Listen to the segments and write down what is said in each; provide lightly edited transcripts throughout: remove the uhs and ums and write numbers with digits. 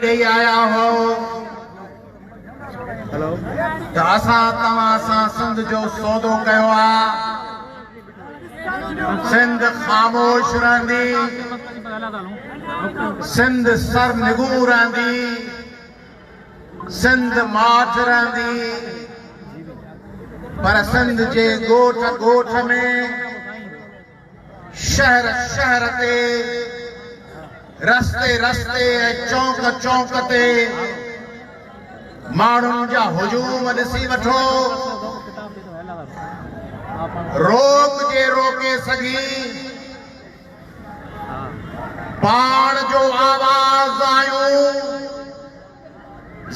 आया हो तो असां तव्हां सां सिंध जो सौदो कयो आहे। सिंध ख़ामोश रहंदी, सिंध सर निगूं रहंदी, सिंध माठ रहंदी, पर सिंध जे ॻोठ ॻोठ में, शहर शहर ते, रस्ते रस्ते चौक चौक ते माण्हुनि जा हुजूम ॾिसी वठो। रोक जे रोके सघी पाण जो आवाज़ आयूं,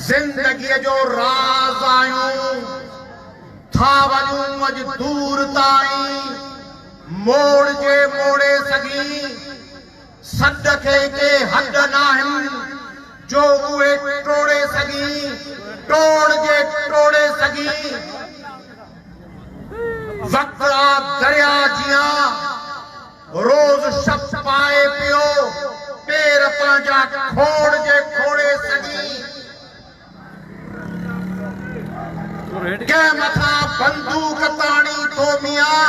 ज़िंदगीअ जो राज़ आयूं, था वञूं अॼु दूर ताईं, मोड़ जे मोड़े सघी सद खे के हद नाहिनि जो उहे टोड़े सघी, टोड़ जे टोड़े सघी। वक्त आ दरिया जियां रोज़ शब पाए पियो, पेर पंहिंजा खोड़ जे खोड़े सघी। कंहिं मथां बंदूक ताणी थो मियां,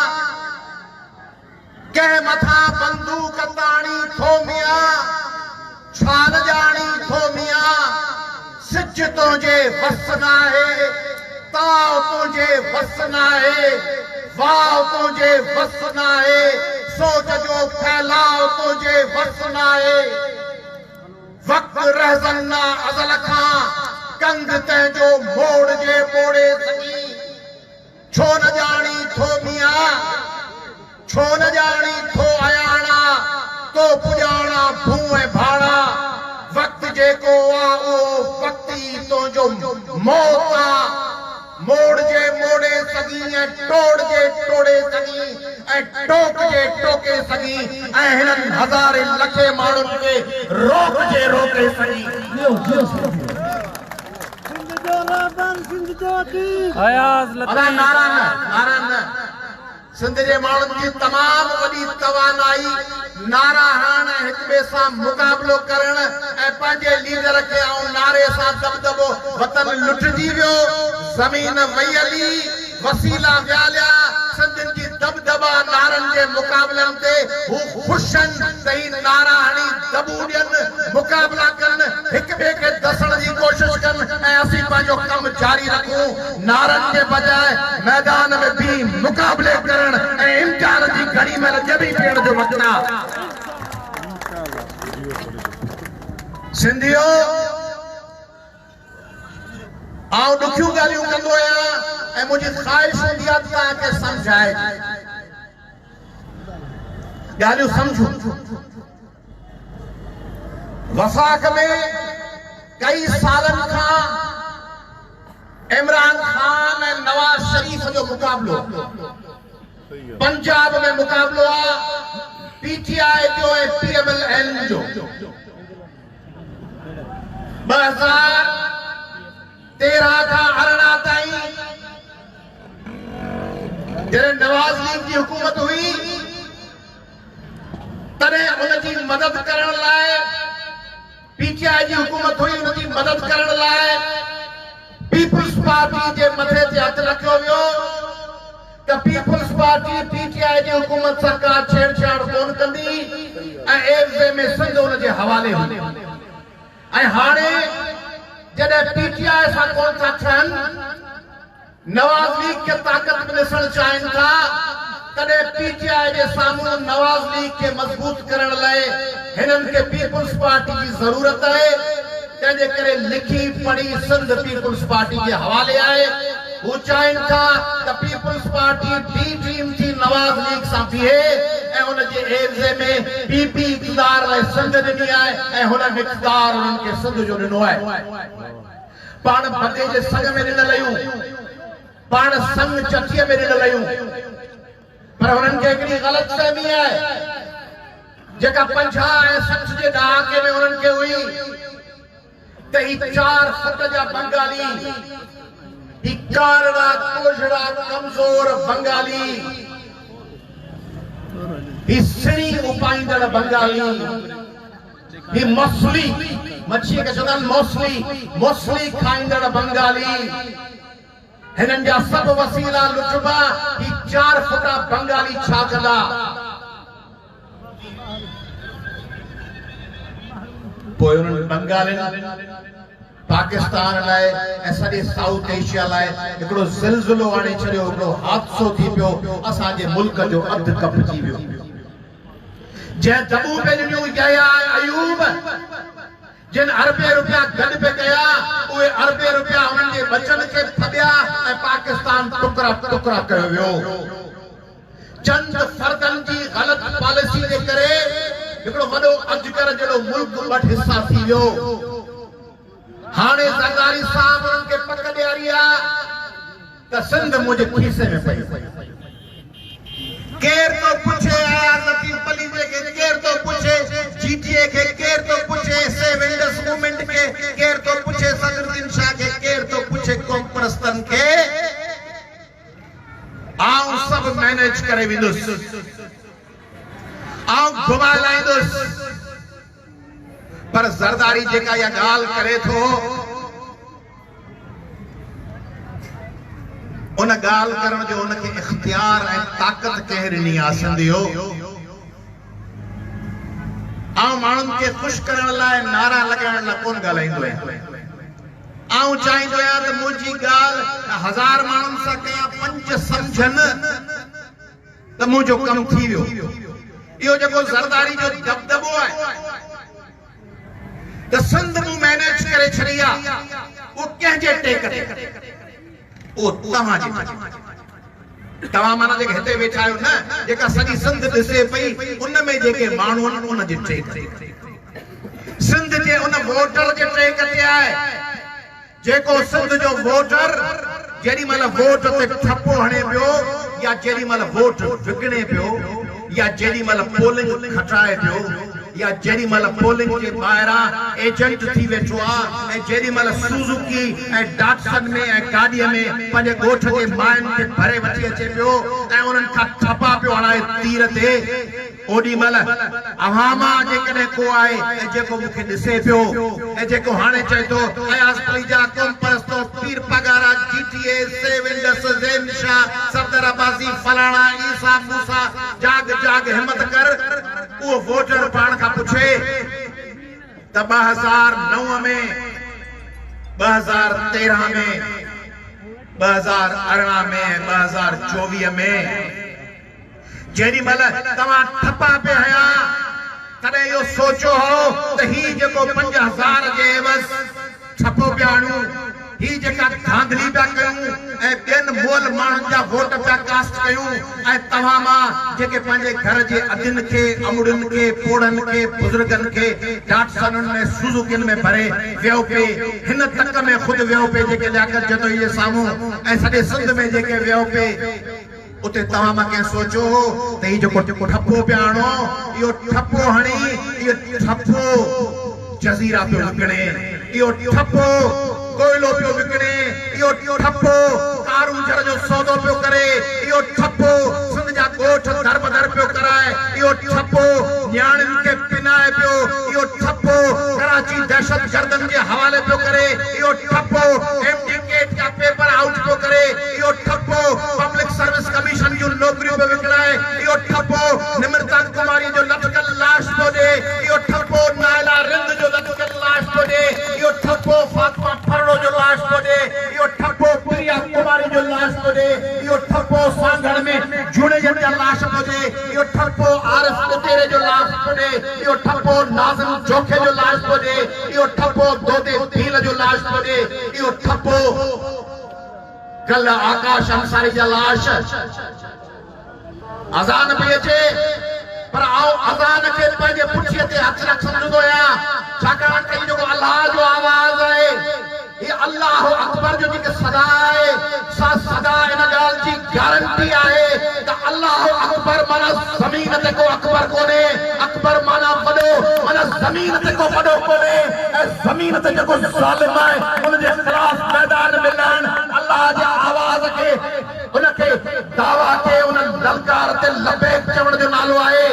कंहिं मथां बंदूक ताणी थो मियां, छा न ॼाणी थो मियां, सिज तुंहिंजे वस नाहे, ताव तुंहिंजे वस नाहे, वाव तुंहिंजे वस नाहे, सोच जो फैलाव तुंहिंजे वस नाहे। वक्त रहज़न्ना अज़ल खां कंध तंहिंजो मोड़ जे मोड़े सघी। छो न ॼाणी थो मियां, छो न ॼाणी थो अयाणा, तो पुॼाणा भूं ऐं भाड़ा। वक्त जेको आहे उहो वक्ती तुंहिंजो मौत आहे। मोड़ जे मोड़े सघी ऐं टोड़ जे टोड़े सघी ऐं टोक जे टोके सघी ऐं हिननि हज़ारे लखे माण्हुनि खे रोक जे रोके सघी। सिंध जे माण्हुनि जी तमामु वॾी तवानाई नारा हणण, हिक ॿिए सां मुक़ाबिलो करण ऐं पंहिंजे लीडर खे नारे सां दबदबो। वतन लुटिजी वियो, ज़मीन वहियली, वसीला वियालिया। सिंधियुनि जी दबदबा नारनि जे मुक़ाबलनि ते हू ख़ुशनि त ही नारा हणी दबू ॾियनि, मुक़ाबला कनि, हिक ॿिए खे दसण जी कोशिश कनि ऐं असीं पंहिंजो कमु जारी रखूं। नारनि जे बजाए मैदान में भी मुक़ाबले करण ऐं इम्तिहान जी घड़ी में जबी पियण जो वक़्तु आहे। सिंधियो, आउं ॾुखियूं ॻाल्हियूं कंदो आहियां ऐं मुंहिंजी ख़्वाहिश हूंदी आहे तव्हांखे सम्झाए। ॻाल्हियूं सम्झो। वफ़ाक़ में कई सालनि खां इमरान खान ऐं नवाज़ शरीफ जो मुक़ाबिलो, पंजाब में मुक़ाबिलो आहे PTI जो ऐं PMLN जो। 2013 खां 18 ताईं जॾहिं नवाज़ लीग जी हुकूमत हुई, तॾहिं उनजी मदद करण लाइ, PTI जी हुकूमत हुई, उनजी मदद करण लाइ पीपुल्स पार्टी जे मथे ते हथ रखियो वियो त पीपुल्स पार्टी PTI जी हुकूमत सरकार छेड़छाड़ कोन कंदी ऐं एवज़े में सिंध उन जे हवाले हुई। ऐं हाणे जॾहिं PTI सां कोन था थियनि, नवाज़ लीग खे ताक़त में ॾिसण चाहिनि था, तॾहिं PTI जे साम्हूं नवाज़ लीग खे मज़बूत करण लाइ हिननि खे पीपुल्स पार्टी जी ज़रूरत आहे। तंहिंजे करे लिखी पढ़ी सिंध पीपुल्स पार्टी जे हवाले आहे। हू चाहिनि था त पीपुल्स पार्टी बी टीम थी नवाज़ लीग सां बीहे ऐं हुन जे एवज़े में PP इक़्तिदार लाइ सिंध ॾिनी आहे ऐं हुन इक़्तिदार उन्हनि खे सिंध जो ॾिनो आहे। पाण बदे जे संग में ॾिनल आहियूं, पाण संग चठीअ में ॾिनल आहियूं, पर हुननि खे हिकिड़ी ग़लतफ़हमी आहे जेका 50 ऐं 60 जे ॾहाके में हुननि खे हुई त ही 4 फुट जा बंगाली, ही कारड़ा कोझड़ा कमज़ोर बंगाली, ही सिणी उपाईंदड़ बंगाली, ही मसली मच्छी के चवंदा मोसली खाईंदड़ बंगाली हिननि जा सभु वसीला लुटबा ही 4 फुटा बंगाली छा कंदा पोइ उन्हनि बंगालियुनि पाकिस्तान लाइ ऐं सॼे साउथ एशिया लाइ हिकिड़ो ज़िलज़िलो आणे छॾियो हिकिड़ो हादसो थी पियो असांजे मुल्क जो अधु कपजी वियो जंहिं दॿू पे ॾिनियूं यया अयूब जिन अरबे रुपया गॾु पे कया उहे अरबे रुपया उन्हनि जे बचनि खे फॾिया ऐं पाकिस्तान टुकड़ा टुकड़ा कयो वियो चंद फर्दनि जी ग़लत पॉलिसी जे करे हिकिड़ो वॾो अजगर जहिड़ो मुल्क ॿ हिसा थी वियो हाणे ज़रदारी साहब उन्हनि खे पक ॾियारी आहे त सिंध मुंहिंजे खीसे में पई केर तो पुछे आयाज़ लतीफ़ अली के केर तो पुछे जीटीए के केर तो पुछे सेव इंडस मूवमेंट के केर तो पुछे सदरुद्दीन शाह के केर तो पुछे कौम परस्तन के आऊं सब मैनेज करे विंदुसि आऊं घुमा लाईंदुसि पर ज़रदारी जेका या ॻाल्हि करे थो उन ॻाल्हि करण जो उनखे इख्तियार ऐं ताक़त कंहिं ॾिनी आहे सिंधियो आऊं माण्हुनि खे ख़ुशि करण लाइ नारा लॻाइण लाइ कोन ॻाल्हाईंदो आहियां आऊं चाहींदो आहियां त मुंहिंजी ॻाल्हि 1000 माण्हुनि सां कयां 5 सम्झनि त मुंहिंजो कमु थी वियो इहो जेको ज़रदारी जो दबदबो आहे त सिंध मूं मैनेज करे छॾी आहे उहो कंहिंजे टेक ते ओ तव्हां माना जेके हिते वेठा आहियो न जेका सॼी सिंध ॾिसे पई उन में जेके माण्हू आहिनि उन जे टेक सिंध जे उन वोटर जे टेक ते आहे जेको सिंध जो वोटर जेॾी महिल वोट ते ठपो हणे पियो या जेॾी महिल वोट विकिणे पियो या जेॾी महिल पोलिंग खटाए पियो या जेॾी महिल पोलिंग जे ॿाहिरां एजेंट थी वेठो आहे ऐं जेॾी महिल सुजुकी ऐं डाटसन में ऐं गाॾीअ में पंहिंजे ॻोठ जे मायुनि खे भरे वठी अचे पियो ऐं उन्हनि खां थपा पियो हणाए तीर ते ओॾी महिल अवामा जेकॾहिं को आहे ऐं जेको मूंखे ॾिसे पियो ऐं जेको हाणे चए थो अयाज़ पलीजा कौम परस्तो पीर पगारा जीटीए सेव इंडस ज़ैन शाह सफदर अब्बासी फलाणा ईसा मूसा जाग जाग हिम्मत कर उहो वोटर पाण खां पुछे त 2009 में 2013 में 2018 में 2024 में जेॾी महिल तव्हां ठपा पे हया तॾहिं इहो सोचो हो त ही जेको 5000 जे एवज़ ठपो पिया हणूं ही जेका धांधली पिया कयूं ऐं ॿियनि मोल माण्हुनि जा वोट पिया कास्ट कयूं ऐं तव्हां मां जेके पंहिंजे घर जे अदियुनि खे अमुड़ियुनि खे पोड़नि खे बुज़ुर्गनि खे डाटसननि में सुजुकियुनि में भरे वियो पे हिन तक में ख़ुदि वियो पे जेके लियाकत जदोई जे साम्हूं ऐं सॼे सिंध में जेके वियो पे उते तव्हां मां कंहिं सोचो हो त ही जेको ठपो पिया हणो इहो ठपो हणी इहो ठपो जज़ीरा पियो विकिणे इहो ठपो कोयलो पियो विकिणे इहो ठपो कारूंझर जो सौदो पियो करे इहो ठपो सिंध जा ॻोठ दर बदर पियो कराए इहो ठपो न्याणियुनि खे पिनाए पियो इहो ठपो कराची दहशतगर्दनि जे हवाले पियो करे इहो ठपो एमडीकेट जा पेपर आउट पियो करे इहो ठपो पब्लिक सर्विस कमीशन जूं नौकरियूं पियो विकिणाए इहो ठपो निमृता कुमारी जो लटकल लाश पियो ॾे इहो ठपो नायला रिंद जो लटकल लाश पियो ॾे इहो ठपो फातिमा फरड़ो जो लाश पियो ॾे इहो ठपो प्रिया कुमारी जो लाश पियो ॾे इहो ठपो सांगड़ में जुड़ेजनि जा लाश पियो ॾे इहो ठपो आरिफ कुतेरे जो लाश पियो ॾे इहो ठपो नाज़िम जोखे जो लाश पियो ॾे इहो ठपो दोदे भील जो लाश पियो ॾे इहो ठपो कल आकाश अंसारी जा लाश अज़ान पई अचे पर आओ अज़ान खे पंहिंजे पुठीअ ते हथ रख सम्झंदो आहियां छाकाणि त जेको अल्लाह जो आवाज़ आहे ये अल्लाह अकबर जो जेके सदा आहे सा सदा इन ॻाल्हि जी गारंटी आहे त अल्लाह अकबर माना ज़मीन ते को अकबर कोन्हे अकबर माना वॾो माना ज़मीन ते को वॾो कोन्हे ऐं ज़मीन ते जेको ज़ालिम आहे उन जे ख़िलाफ़ मैदान में लहण अल्लाह जे आवाज़ खे उनखे दावा खे उन ललकार ते लबैक चवण जो नालो आहे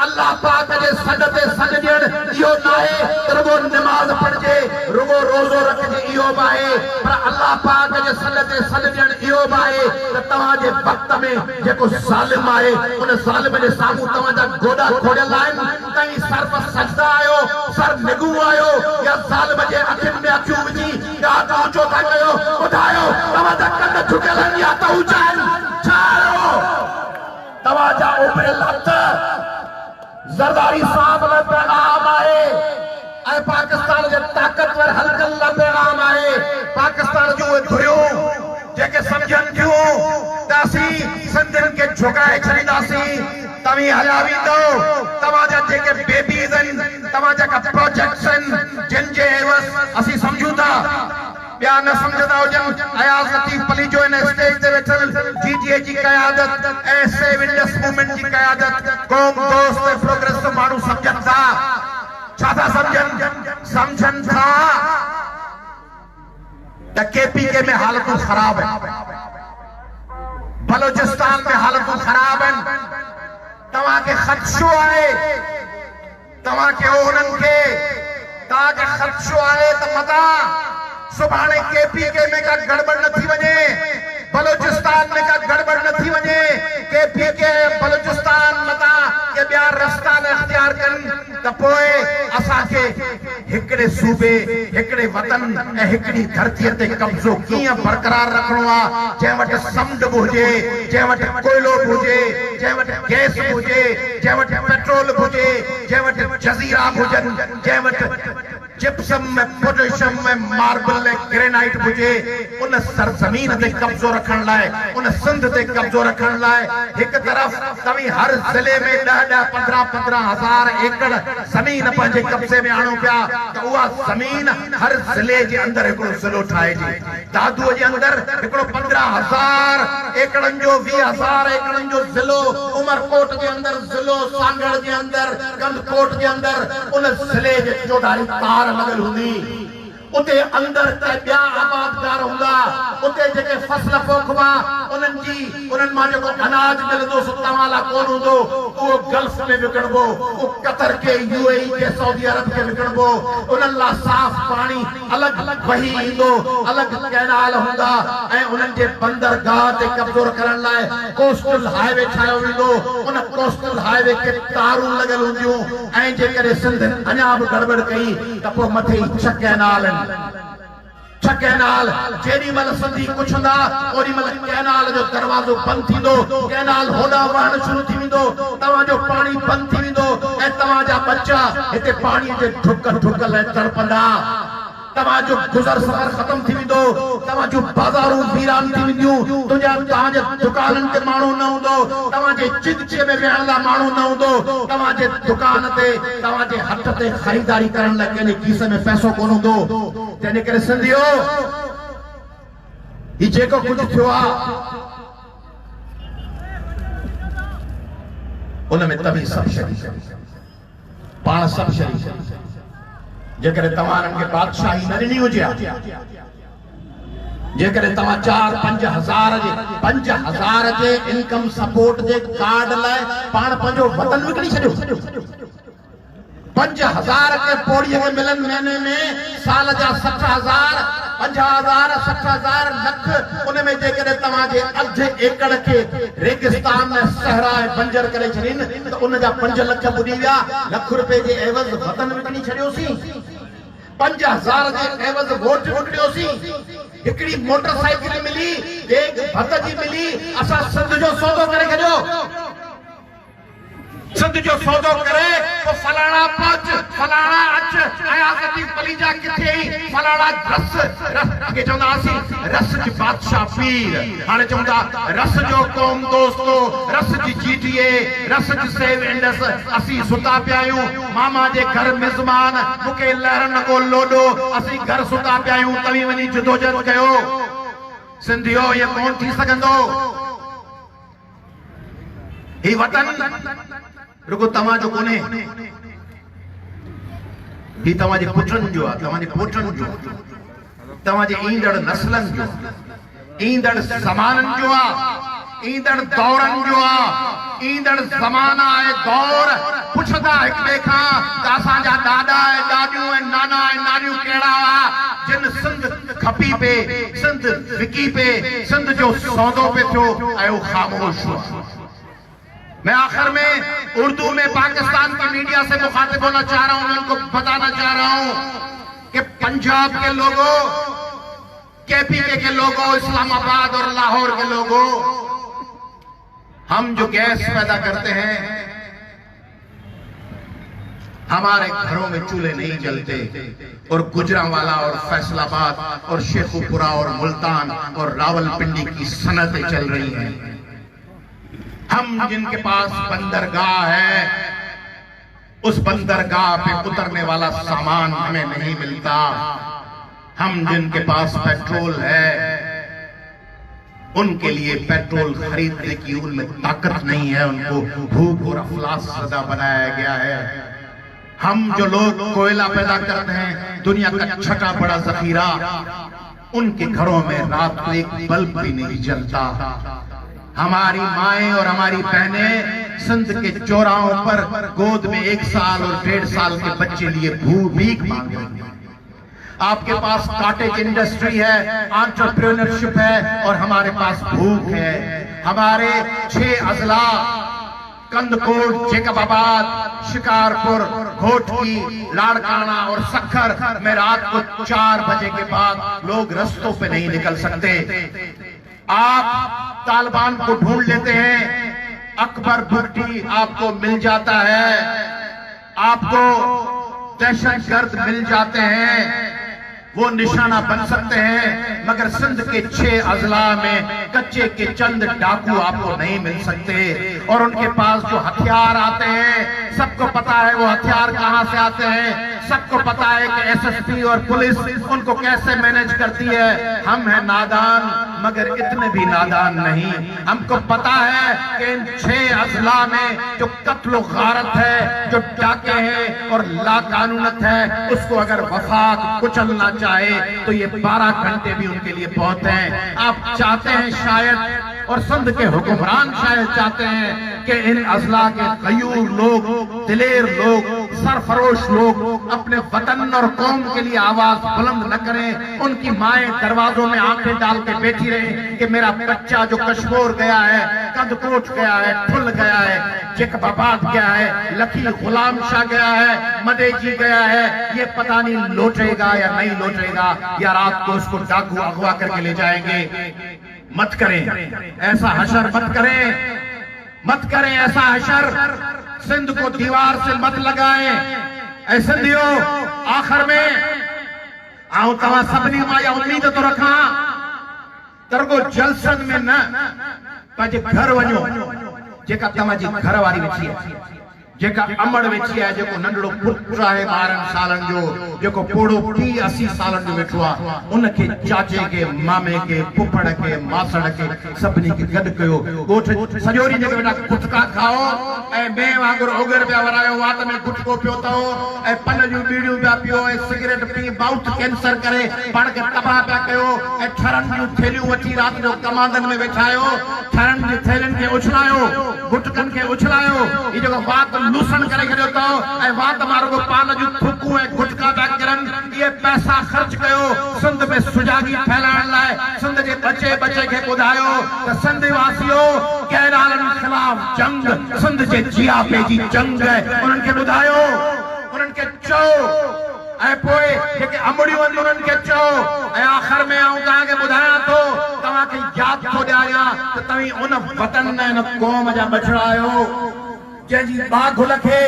अल्लाह पाक जे सॾ ते सॾ ॾियण इहो न आहे त रुगो नमाज़ पढ़जे, रुगो रोज़ो रखजे, इहो बि आहे, पर अल्लाह पाक जे सल ते सल ॾियणु इहो बि आहे त तव्हांजे वक़्त में जेको ज़ालिम आहे उन ज़ालिम जे साम्हूं तव्हांजा गोॾा खोड़ियल आहिनि, तव्हीं सर पर सजदा आहियो, सर निगू आहियो, या ज़ालिम जे अखियुनि में अखियूं विझी ॾाढो ऊचो था कयो, ॿुधायो तव्हांजा कन झुकियल आहिनि या त ऊचा आहिनि? छा आहियो तव्हांजा उभरियल हथ? ज़रदारी साहब लाइ पैगाम आहे ऐं पाकिस्तान जे ताक़तवर हलकनि लाइ पैगाम आहे। पाकिस्तान जूं उहे धुरियूं जेके सम्झनि थियूं त असीं सिंधियुनि खे झुकाए छॾींदासीं, तव्हीं हलिया वेंदो। तव्हांजा जेके बेबीज़ आहिनि, तव्हांजा का प्रोजेक्ट्स आहिनि, जिन जे एवज़ असीं सम्झूं था ॿिया न सम्झंदा हुजनि। अयाज़ लतीफ़ अली जो हिन स्टेज ते वेठल जीटीए जी क़यादत ऐं सेव इंडस मूवमेंट जी क़यादत क़ौम दोस्त ऐं प्रोग्रेसिव माण्हू सम्झनि था। छा था सम्झनि था त केपीके में हालतूं ख़राब आहिनि, बलोचिस्तान में हालतूं ख़राब आहिनि। तव्हांखे ख़दशो आहे, तव्हांखे उन्हनि खे तव्हांखे ख़दशो आहे त मता सुभाणे केपीके में का गड़बड़ न थी वञे, बलोचिस्तान में का गड़बड़ न थी वञे, केपीके बलोचिस्तान मता के ॿिया रस्ता न इख्तियार कनि त पोइ असांखे हिकिड़े सूबे, हिकिड़े वतन ऐं हिकिड़ी धरतीअ ते कब्ज़ो कीअं बरक़रार रखणो आहे, जंहिं वटि समुंड बि हुजे, जंहिं वटि कोयलो बि हुजे, जंहिं वटि गैस बि हुजे, जंहिं वटि पेट्रोल बि हुजे, जंहिं वटि जज़ीरा बि हुजनि, जंहिं वटि जिप्सम में, पोटेशियम में, मार्बल में, ग्रेनाइट हुजे, उन सरज़मीन ते कब्ज़ो रखण लाइ, उन सिंध ते कब्ज़ो रखण लाइ हिकु तरफ़ तव्हीं हर ज़िले में 10-15 हज़ार एकड़ ज़मीन पंहिंजे कब्ज़े में आणो पिया त उहा ज़मीन हर ज़िले जे अंदरि हिकिड़ो ज़िलो ठाहिजे। दादूअ जे अंदरि हिकिड़ो 15,000 एकड़नि जो, 20,000 एकड़नि जो ज़िलो, उमरकोट जे अंदरि ज़िलो, सांगड़ जे अंदरि, गंदकोट जे अंदरि उन ज़िले जे चौधारी तार लॻल हूंदी, उते अंदरि त ॿिया आबादगार हूंदा, उते जेके फसल पोखबा उन्हनि मां जेको अनाज मिलंदो सो तव्हां लाइ कोन हूंदो, उहो गल्फ में विकिणबो, उहो कतर के, यूएई के, सऊदी अरब के विकिणबो। उन्हनि लाइ साफ़ पाणी अलॻि वही ईंदो, अलॻि कैनाल हूंदा ऐं उन्हनि जे बंदरगाह ते कब्ज़ो करण लाइ कोस्टल हाईवे ठाहियो वेंदो। उन कोस्टल हाईवे खे तारूं लॻल हूंदियूं ऐं जेकॾहिं सिंध अञा बि गड़बड़ कई त पोइ मथे 6 कैनाल आहिनि। 6 कैनाल जेॾी महिल सिंधी कुछंदा ओॾी महिल कैनाल जो दरवाज़ो बंदि थींदो, कैनाल होॾां वहणु शुरू थी वेंदो, तव्हांजो पाणी बंदि थी वेंदो ऐं तव्हांजा बच्चा हिते पाणीअ जे ढुक लाइ तड़पंदा। तव्हांजो गुज़र सफ़र ख़तम थी वेंदो, तव्हांजूं बाज़ारूं वीरान थी वेंदियूं, तव्हांजे दुकाननि ते माण्हू न हूंदो, तव्हांजे चिदचे में वेहण लाइ माण्हू न हूंदो, तव्हांजे दुकान ते, तव्हांजे हथ ते ख़रीदारी करण लाइ कंहिंजे खीसे में पैसो कोन हूंदो। तंहिंजे करे सिंधियो, ही जेको कुझु थियो आहे उन में तव्हीं सभु शरीक, पाण सभु शरीक। जेकॾहिं तव्हां खे बादशाही न ॾिनी हुजे, जेकॾहिं तव्हां 4-5 हज़ार जे इनकम सपोर्ट जे कार्ड लाइ पाण पंहिंजो वतन विकिणी छॾियो, 5,000 के पोड़ीअ खे मिलनि महीने में, साल जा 60,000, 50,000, 60,000 लख। उन में जेकॾहिं तव्हांजे अधु एकड़ खे रेगिस्तान में सहरा ऐं बंजर करे छॾीनि त उन जा 5 लख ॿुॾी विया। लख रुपए जे एवज़ वतन विकिणी छॾियोसीं, 5,000 जे एवज़ वोट विकिणियोसीं, हिकिड़ी मोटरसाइकिल मिली, देग भत जी मिली, असां सिंध जो सौदो करे छॾियो। सिंध जो सौदो करे तो फलाना पहुच, फलाना अच, अयाज़ लतीफ़ अली जा किथे, फलाना रस के चवंदासीं रस जी बादशाह पीर, हाणे चवंदा रस जो क़ौम दोस्तो, रस जी जीटीए, रस जी सेव इंडस। असीं सुता पिया आहियूं, मामा जे घर मिज़मान, मूंखे लहरन को लोडो, असीं घर सुता पिया आहियूं, तव्हीं वञी जदोजहद कयो। सिंधियो ये कोन थी सघंदो। ही वतन रुगो तव्हांजो कोन्हे, ही तव्हांजे पुटनि जो आहे, तव्हांजे पोटनि जो, तव्हांजे ईंदड़ नस्लनि जो, ईंदड़ ज़माननि जो आहे, ईंदड़ दौरनि जो आहे, ईंदड़ ज़माना ऐं दौर पुछदा एक ॿिए खां त असांजा ॾाॾा ऐं ॾाॾियूं ऐं नाना ऐं नानियूं कहिड़ा हुआ जिन सिंध खपी पे, सिंध विकी पे, सिंध जो सौदो पे थियो ऐं उहो ख़ामोश हुआ। मैं आखिर में उर्दू में पाकिस्तान की मीडिया से मुखातिब होना चाह रहा हूं, मैं उनको बताना चाह रहा हूं कि पंजाब के लोगों, केपीके के लोगों, इस्लामाबाद और लाहौर के लोगों, हम जो गैस पैदा करते हैं, हमारे घरों में चूल्हे नहीं जलते और गुजरांवाला और फैसलाबाद और शेखुपुरा और मुल्तान और रावलपिंडी की सनतें चल रही हैं। हम जिनके पास बंदरगाह है, उस बंदरगाह पे उतरने वाला सामान हमें नहीं मिलता। हम जिनके पास पेट्रोल है, उनके लिए पेट्रोल खरीदने की उनमें ताकत नहीं है, उनको भूख और अफलास ज़दा बनाया गया है। हम जो लोग कोयला पैदा करते हैं, दुनिया का छठा बड़ा जखीरा, उनके घरों में रात को एक बल्ब भी नहीं जलता। हमारी माएं और हमारी बहनें सिंध के चौराहों पर गोद में 1 साल और 1.5 साल के बच्चे लिए भीख मांग रही हैं। आपके पास कॉटेज इंडस्ट्री है, एंटरप्रेन्योरशिप है, और हमारे पास भूख है। हमारे 6 अजला कंदकोट, जेकबाबाद, शिकारपुर, घोटकी, लाड़काना और सक्खर में रात को 4 बजे के बाद लोग रस्तों पे नहीं निकल सकते। आप तालिबान को ढूंढ लेते हैं, अकबर भुट्टी आपको मिल जाता है, आपको दहशतगर्द मिल जाते हैं, वो निशाना बन सकते हैं, मगर सिंध के 6 अजला में कच्चे के चंद डाकू आपको नहीं मिल सकते। और उनके पास जो हथियार आते हैं, सबको पता है वो हथियार कहां से आते हैं, सबको पता है कि एसएसपी और पुलिस उनको कैसे मैनेज करती है। हम हैं नादान, मगर इतने भी नादान नहीं। हमको पता है कि इन 6 अजला में जो कत्ल गारत है, जो डाके हैं और लाकानूनत है, उसको अगर वफाक कुचलना चाहे तो ये 12 घंटे भी उनके लिए बहुत हैं। आप चाहते हैं शायद, और सिंध के हुक्मरान शायद चाहते हैं कि इन अजला के गयूर लोग, दिलेर लोग, सरफरोश लोग अपने वतन और कौम के लिए आवाज बुलंद न करें। उनकी माएं दरवाजों में आंखें डाल के बैठी रहे कि मेरा बच्चा जो कश्मीर गया है, कंदकोट गया है, ठुल गया है, जेकबाबाद गया है, लकी गुलाम शाह गया है, मदेजी गया है, ये पता नहीं लौटेगा या नहीं लौटेगा, या रात को उसको डाकू अगवा करके ले जाएंगे। मत करें ऐसा हशर, मत करें, मत करें ऐसा हशर। सिंध को दीवार से मत लगाएं। ऐसे दियो आखिर में आऊं तव्हां सभिनी मां इहा उम्मीद तो रखा, तरगो जलसन में न पंहिंजे घर वञो, जेका तव्हांजी घर वारी वेठी है, जेका अमड़ वेठी है, जेको नंढड़ो पुटु आहे 12 सालनि जो, जेको पोड़ो पीउ 80 सालनि जो वेठो आहे, उनखे चाचे के, मामे के, पुफड़ के, मासड़ के सभिनी खे गॾु कयो। ॻोठ सॼो ॾींहुं जेके बेटा गुटका खाओ ऐं ॿिए वांगुरु ओगर पिया वरायो, वात में गुटको पियो अथव ऐं पन जूं बीड़ियूं पिया पियो ऐं सिगरेट पी माउथ कैंसर करे पाण खे तबाह पिया कयो ऐं ठरनि जूं थेलियूं वठी राति जो कमांदनि में वेठा आहियो, ठरनि जी थेलियुनि खे उछलायो, गुटकनि खे उछलायो। ही जेको वात लूसण करे छॾियो अथव ऐं वात मारो पान जूं थूकूं ऐं गुटका पिया किरनि, इहे पैसा ख़र्च कयो सिंध में सुजागी फैलाइण लाइ। सिंध जे बचे खे ॿुधायो त सिंध वासियो कैरालनि खिलाफ़ जंग, सिंध जे जियापे जी जंग है, उन्हनि खे ॿुधायो, उन्हनि खे चओ ऐं पोइ जेके अमड़ियूं आहिनि उन्हनि खे चओ। ऐं आख़िर में आऊं तव्हांखे ॿुधायां थो, तव्हांखे यादि थो ॾियारियां त तव्हीं उन वतन ऐं उन क़ौम जा बछड़ा आहियो जंहिंजी बाघुल खे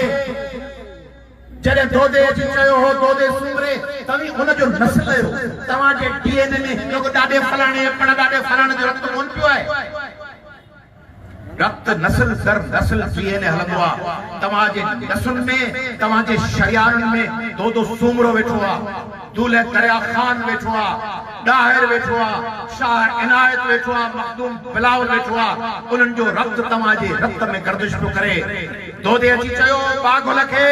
जॾहिं दोदे अची चयो हो दोदे सूमरे, तव्हीं उनजो नस्ल आहियो। तव्हांजे डीएनए में जेको ॾाॾे फलाणे पण ॾाॾे फलाणे जो रक्त कोन पियो आहे। रक्त नस्ल दर नस्ल डीएनए हलंदो आहे। तव्हांजे नसुनि में, तव्हांजे शरियारनि में दोदो सूमरो वेठो आहे, दूल्हे दरिया खान वेठो आहे, ॾाहिर वेठो आहे, शाह इनायत वेठो आहे, मखदूम बिलावल वेठो आहे। उन्हनि जो रक्त तव्हांजे रक्त में गर्दिश पियो करे। दोदे अची चयो बाघुल खे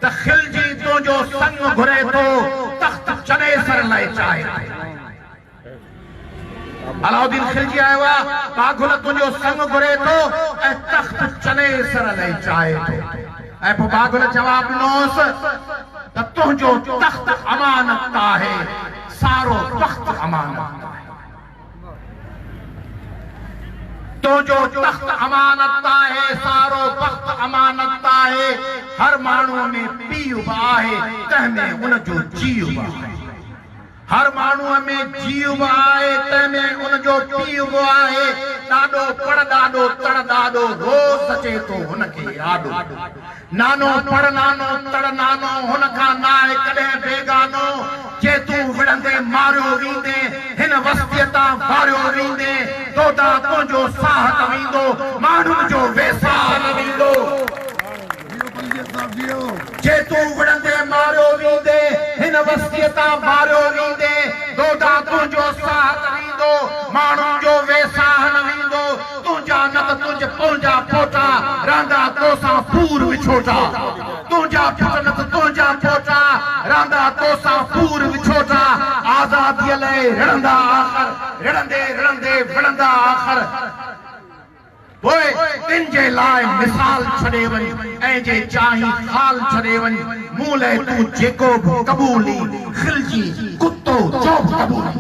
त खिलजी तुंहिंजो संग घुरे थो, तख़्त चने सर लाइ चाहे। अलाउद्दीन खिलजी आयो आहे, बाघुल तुंहिंजो संग घुरे थो ऐं तख़्त चने सर लाइ चाहे थो। ऐं पोइ बागुल जवाब ॾिनोसि त तुंहिंजो तख़्त अमानत आहे, सारो तख़्त अमानत आहे। तुंहिंजो तख़्त अमानत आहे, सारो तख़्त अमानत आहे। हर माण्हूअ में पीउ बि आहे, तंहिंमें उनजो जीउ बि आहे। हर माण्हूअ में जीउ बि आहे, तंहिंमें उनजो पीउ बि आहे। ॾाढो पढ़ ॾाढो तड़ ॾाढो रोज़ अचे थो हुनखे यादो। नानो पढ़ नानो तड़ नानो, हुन खां नाहे कॾहिं बेगानो। जे तूं विढ़ंदे मारियो वेंदे, हिन वस्तीअ तां वारियो वेंदे, तोता तुंहिंजो साह न वेंदो, माण्हुनि जो वेसाह न वेंदो। जे तूं विढ़ंदे मारियो वेंदे, हिन वस्तीअ तां वारियो वेंदे, तोता तुंहिंजो साह न वेंदो, माण्हुनि जो वेसाह न वेंदो। तुंहिंजा न त तुंहिंजा तुंहिंजा पोटा रहंदा तोसां पूर विछोटा। तुंहिंजा पुट न त तुंहिंजा पोटा रहंदा तोसां पूर विछोटा। आज़ादीअ लाइ रिड़ंदा आख़िर, रिड़ंदे रिड़ंदे विढ़ंदा आख़िर। पोइ तिन जे लाइ मिसाल छॾे वञ, ऐं जे चाही खाल छॾे वञ। मूं लाइ तूं जेको बि क़बूली, खिलजी कुतो जो बि क़बूली।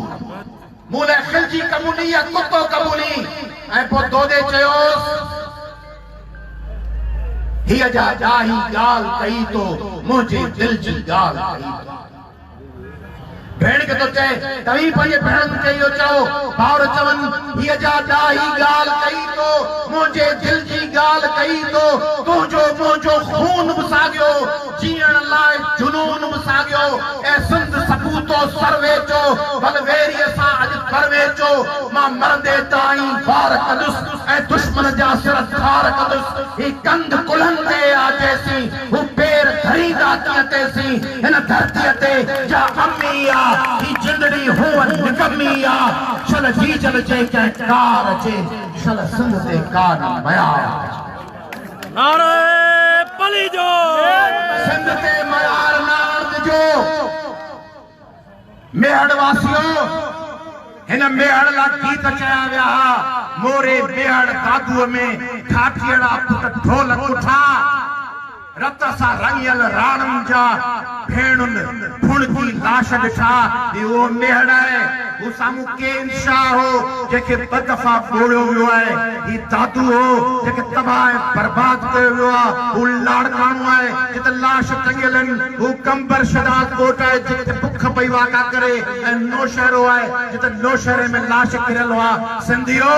मूं लाइ खिलजी क़बूली या कुतो क़बूली। ऐं पोइ दोदे चयोसि हीअ जा ॾाही ॻाल्हि कई तो, मुंहिंजे दिलि जी ॻाल्हि कई तो। भेण खे तो चए, तव्हीं पंहिंजे भेण खे इहो चओ। भाउर चवनि हीअ जा ॾाही ॻाल्हि कई तो, मुंहिंजे दिलि जी ॻाल्हि कई तो। तुंहिंजो मुंहिंजो खून बि साॻियो, जीअण लाइ जुनून बि साॻियो। ऐं सिंध सपूतो सर्वे चो, बलवेरीअ सां अॼु परवे चो। मां मरंदे ताईं वार कंदुसि ऐं दुश्मन जा सिर धार कंदुसि। ही कंध कुल्हनि ते आ जेसीं, हू पेर धरी दातीअ तेसीं। हिन धरतीअ ते जा अमी आ, ही जिंदड़ी हुअ निकमी आ। शल जी जल जे कंहिं कार अचे, शल सिंध ते कार मयार। नारे पली जो सिंध ते मयार नार जो। मेहड़ वासियो, हिन मेहड़ लाइ गीत चया विया। मोरे मेहड़ दादूअ में ठाठीअड़ा पुट ढोल कुठा। रत सां रंगियल राणनि जा भेणुनि फुणकी लाश ॾिठा। उहो मेहड़ आहे, हू साम्हूं केन शाह हो जंहिंखे ॿ दफ़ा ॿोड़ियो वियो आहे। ही दादू हो जंहिंखे तबाह ऐं बर्बाद कयो वियो आहे। हू लाड़काणो आहे जिते लाश टंगियल आहिनि। हू कंबर शदाद कोट आहे जिते बुख पई वाका करे। ऐं नौशहरो आहे जिते नौशहरे में लाश किरियल हुआ। सिंधियो